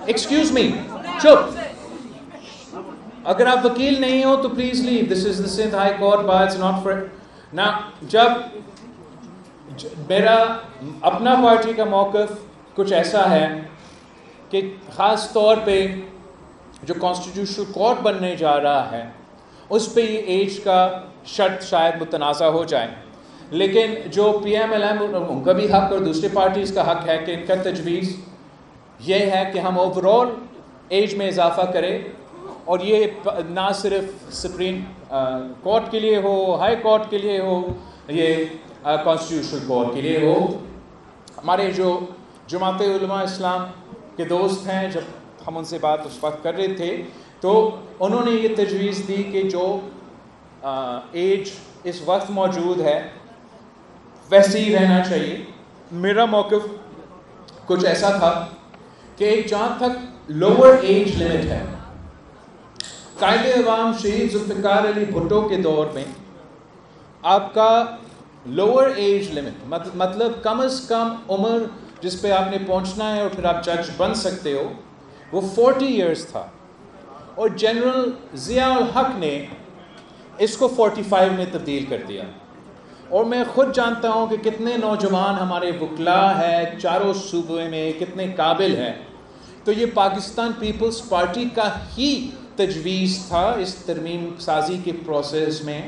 Excuse me, چپ. اگر آپ وکیل نہیں ہو تو please leave. This is the Sindh high court bar, it's not for نا. جب میرا اپنا پارٹی کا موقف کچھ ایسا ہے کہ خاص طور پہ جو کانسٹیٹیوشنل کورٹ بننے جا رہا ہے اس پہ یہ ایج کا شرط شاید متنازع ہو جائے، لیکن جو پی ایم ایل ایم ان کا بھی حق اور دوسری پارٹیز کا حق ہے کہ ان کا تجویز یہ ہے کہ ہم اوور آل ایج میں اضافہ کریں، اور یہ نہ صرف سپریم کورٹ کے لیے ہو، ہائی کورٹ کے لیے ہو، یہ کانسٹیٹیوشنل کورٹ کے لیے ہو. ہمارے جو جماعت علماء اسلام کے دوست ہیں، جب ہم ان سے بات اس وقت کر رہے تھے تو انہوں نے یہ تجویز دی کہ جو ایج اس وقت موجود ہے ویسے ہی رہنا چاہیے. میرا موقف کچھ ایسا تھا کہ جہاں تک لوور ایج لمٹ ہے، قائد عوام شہید ذوالفقار علی بھٹو کے دور میں آپ کا لوور ایج لمٹ مطلب کم از کم عمر جس پہ آپ نے پہنچنا ہے اور پھر آپ جج بن سکتے ہو، وہ 40 ایئرز تھا. اور جنرل ضیاء الحق نے اس کو 45 میں تبدیل کر دیا. اور میں خود جانتا ہوں کہ کتنے نوجوان ہمارے وکلاء ہیں چاروں صوبے میں، کتنے قابل ہیں. تو یہ پاکستان پیپلز پارٹی کا ہی تجویز تھا اس ترمیم سازی کے پروسیس میں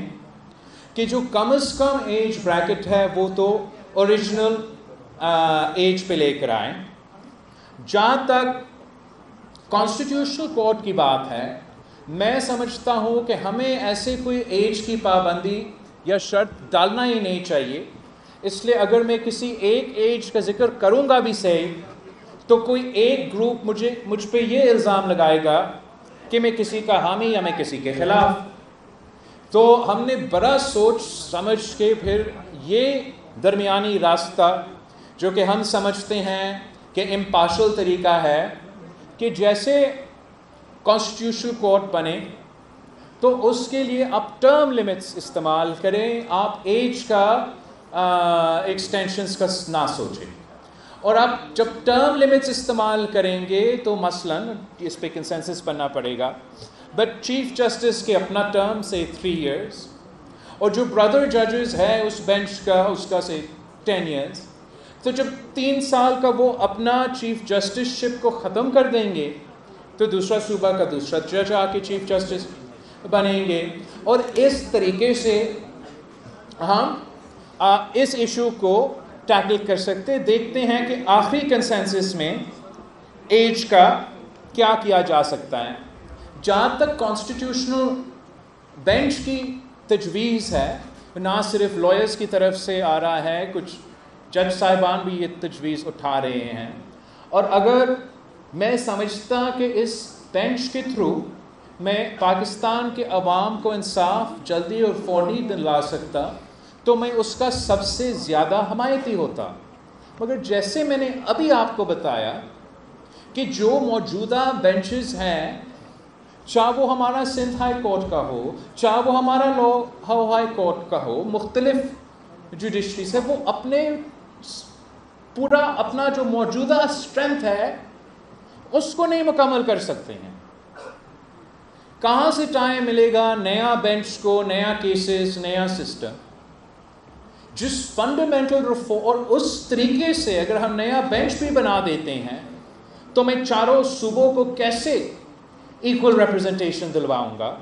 کہ جو کم از کم ایج بریکٹ ہے وہ تو اوریجنل ایج پہ لے کر آئیں. جہاں تک کانسٹیٹیوشنل کورٹ کی بات ہے، میں سمجھتا ہوں کہ ہمیں ایسے کوئی ایج کی پابندی یا شرط ڈالنا ہی نہیں چاہیے. اس لیے اگر میں کسی ایک ایج کا ذکر کروں گا بھی صحیح تو کوئی ایک گروپ مجھ پہ یہ الزام لگائے گا کہ میں کسی کا حامی یا میں کسی کے خلاف. تو ہم نے بڑا سوچ سمجھ کے پھر یہ درمیانی راستہ جو کہ ہم سمجھتے ہیں کہ امپارشل طریقہ ہے کہ جیسے کانسٹیٹیوشنل کورٹ بنے تو اس کے لیے آپ ٹرم لیمٹس استعمال کریں، آپ ایج کا ایکسٹینشنز کا نہ سوچیں. اور آپ جب ٹرم لیمٹس استعمال کریں گے تو مثلاً اس پہ کنسنسس بننا پڑے گا، بٹ چیف جسٹس کے اپنا ٹرم سے 3 ایئرز، اور جو برادر ججز ہے اس بینچ کا اس کا سے 10 ایئرز. تو جب 3 سال کا وہ اپنا چیف جسٹس شپ کو ختم کر دیں گے تو دوسرا صوبہ کا دوسرا جج آ کے چیف جسٹس بنیں گے. اور اس طریقے سے ہم اس ایشو کو ٹیکل کر سکتے. دیکھتے ہیں کہ آخری کنسنسس میں ایج کا کیا کیا جا سکتا ہے. جہاں تک کانسٹیٹیوشنل بینچ کی تجویز ہے، نہ صرف لائرز کی طرف سے آ رہا ہے، کچھ جج صاحبان بھی یہ تجویز اٹھا رہے ہیں. اور اگر میں سمجھتا کہ اس بینچ کے تھرو میں پاکستان کے عوام کو انصاف جلدی اور فوری دلا سکتا تو میں اس کا سب سے زیادہ حمایتی ہوتا. مگر جیسے میں نے ابھی آپ کو بتایا کہ جو موجودہ بینچز ہیں، چاہے وہ ہمارا سندھ ہائی کورٹ کا ہو، چاہے وہ ہمارا لاہور ہائی کورٹ کا ہو، مختلف جوڈیشری سے، وہ پورا اپنا جو موجودہ اسٹرینتھ ہے اس کو نہیں مکمل کر سکتے ہیں. کہاں سے ٹائم ملے گا نیا بینچ کو، نیا کیسز، نیا سسٹم؟ جس فنڈامنٹل ریفارم اور اس طریقے سے اگر ہم نیا بینچ بھی بنا دیتے ہیں تو میں چاروں صوبوں کو کیسے ایکول ریپرزنٹیشن دلواؤں گا؟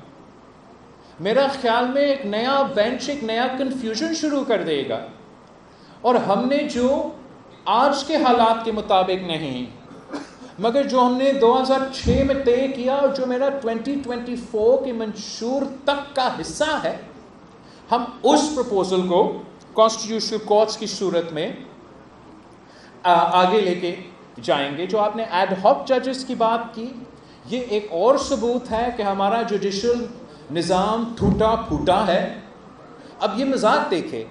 میرا خیال میں ایک نیا بینچ ایک نیا کنفیوژن شروع کر دے گا. اور ہم نے جو آج کے حالات کے مطابق نہیں مگر جو ہم نے 2006 میں طے کیا اور جو میرا 2024 کے منشور تک کا حصہ ہے، ہم اس پروپوزل کو کانسٹیٹیوشنل کورٹس کی صورت میں آگے لے کے جائیں گے. جو آپ نے ایڈ ہاک ججز کی بات کی، یہ ایک اور ثبوت ہے کہ ہمارا جوڈیشل نظام ٹوٹا پھوٹا ہے. اب یہ مذاق دیکھے،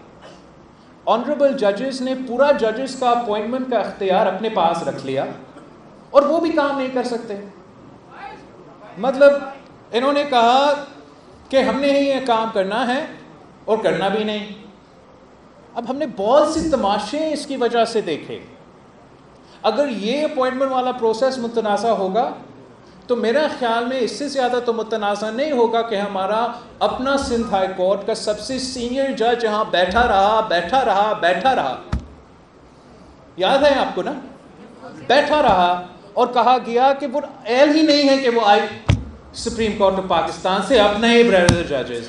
آنریبل ججز نے پورا ججز کا اپوائنٹمنٹ کا اختیار اپنے پاس رکھ لیا اور وہ بھی کام نہیں کر سکتے. مطلب انہوں نے کہا کہ ہم نے ہی یہ کام کرنا ہے اور کرنا بھی نہیں. اب ہم نے بہت سی تماشے اس کی وجہ سے دیکھے. اگر یہ اپوائنٹمنٹ والا پروسیس متنازع ہوگا تو میرا خیال میں اس سے زیادہ تو متنازع نہیں ہوگا کہ ہمارا اپنا سندھ ہائی کورٹ کا سب سے سینئر جج یہاں بیٹھا رہا یاد ہے آپ کو نا, بیٹھا رہا اور کہا گیا کہ وہ اہل ہی نہیں ہے کہ وہ آئے سپریم کورٹ آف پاکستان سے اپنا ہی بریڈر ججز.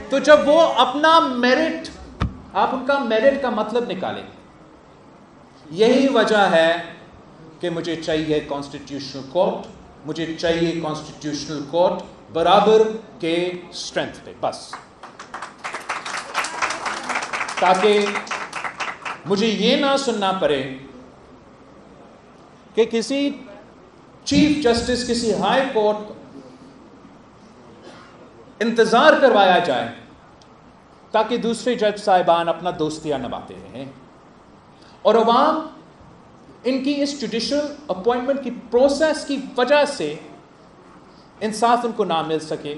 تو جب وہ اپنا میرٹ, آپ ان کا میرٹ کا مطلب نکالیں. یہی وجہ ہے کہ مجھے چاہیے کانسٹیٹیوشنل کورٹ, مجھے چاہیے کانسٹیٹیوشنل کورٹ برابر کے اسٹرینتھ پہ, بس تاکہ مجھے یہ نہ سننا پڑے کہ کسی چیف جسٹس, کسی ہائی کورٹ انتظار کروایا جائے تاکہ دوسرے جج صاحبان اپنا دوستیاں نبھاتے رہیں اور عوام ان کی اس جوڈیشل اپوائنٹمنٹ کی پروسیس کی وجہ سے انصاف ان کو نہ مل سکے,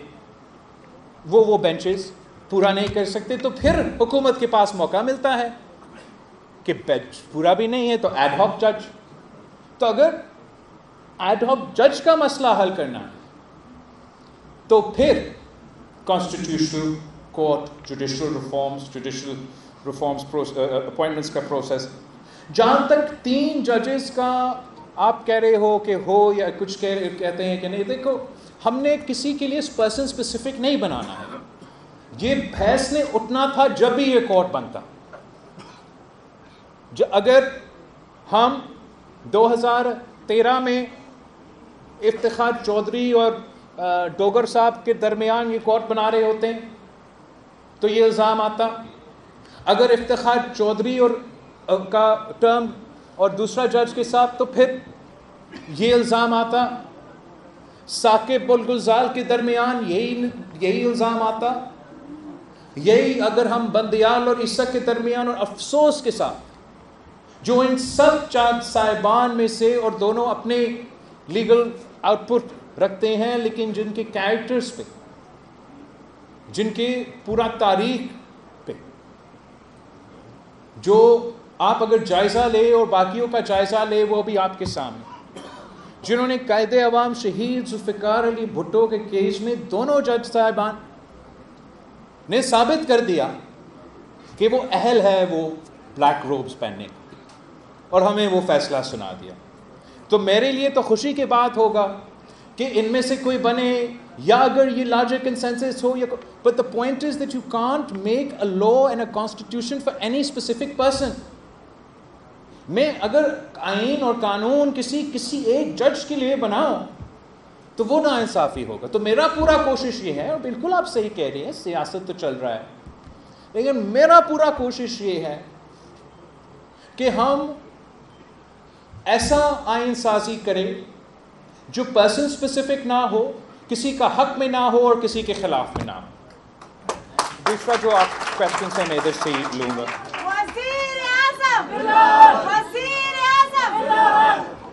وہ بینچز پورا نہیں کر سکتے. تو پھر حکومت کے پاس موقع ملتا ہے کہ بینچ پورا بھی نہیں ہے تو ایڈ ہاک جج. تو اگر ایڈ ہاک جج کا مسئلہ حل کرنا ہے تو پھر constitutional court, judicial reforms appointments کا پروسیس. جہاں تک 3 ججز کا آپ کہہ رہے ہو کہ ہو یا کچھ کہتے ہیں کہ نہیں, دیکھو ہم نے کسی کے لیے پرسن اسپیسیفک نہیں بنانا ہے. یہ بحث نے اٹھنا تھا جب بھی یہ کورٹ بنتا. اگر ہم 2013 میں افتخار چودھری اور ڈوگر صاحب کے درمیان یہ کورٹ بنا رہے ہوتے ہیں تو یہ الزام آتا. اگر افتخار چودھری اور کا ٹرم اور دوسرا جج کے ساتھ تو پھر یہ الزام آتا. ثاقب اور گلزار کے درمیان یہی الزام آتا. یہی اگر ہم بندیال اور عیسیٰ کے درمیان, اور افسوس کے ساتھ جو ان سب جج صاحبان میں سے, اور دونوں اپنے لیگل آؤٹ پٹ رکھتے ہیں لیکن جن کے کیریکٹرز پہ, جن کے پورا تاریخ پہ جو آپ اگر جائزہ لے اور باقیوں کا جائزہ لے وہ بھی آپ کے سامنے, جنہوں نے قائد عوام شہید ذوالفقار علی بھٹو کے کیس میں دونوں جج صاحبان نے ثابت کر دیا کہ وہ اہل ہے وہ بلیک روبز پہننے کا, اور ہمیں وہ فیصلہ سنا دیا. تو میرے لیے تو خوشی کی بات ہوگا کہ ان میں سے کوئی بنے, یا اگر یہ larger consensus who, but the point is that you can't make a law and a constitution for any specific person. میں اگر آئین اور قانون کسی ایک جج کے لیے بناؤں تو وہ ناانصافی ہوگا. تو میرا پورا کوشش یہ ہے, اور بالکل آپ صحیح کہہ رہے ہیں سیاست تو چل رہا ہے, لیکن میرا پورا کوشش یہ ہے کہ ہم ایسا آئین سازی کریں جو پرسن اسپیسیفک نہ ہو, کسی کا حق میں نہ ہو اور کسی کے خلاف میں نہ ہو. دوسرا جو آپ کویسچن ہے میں ادھر سے ہی لوں گا.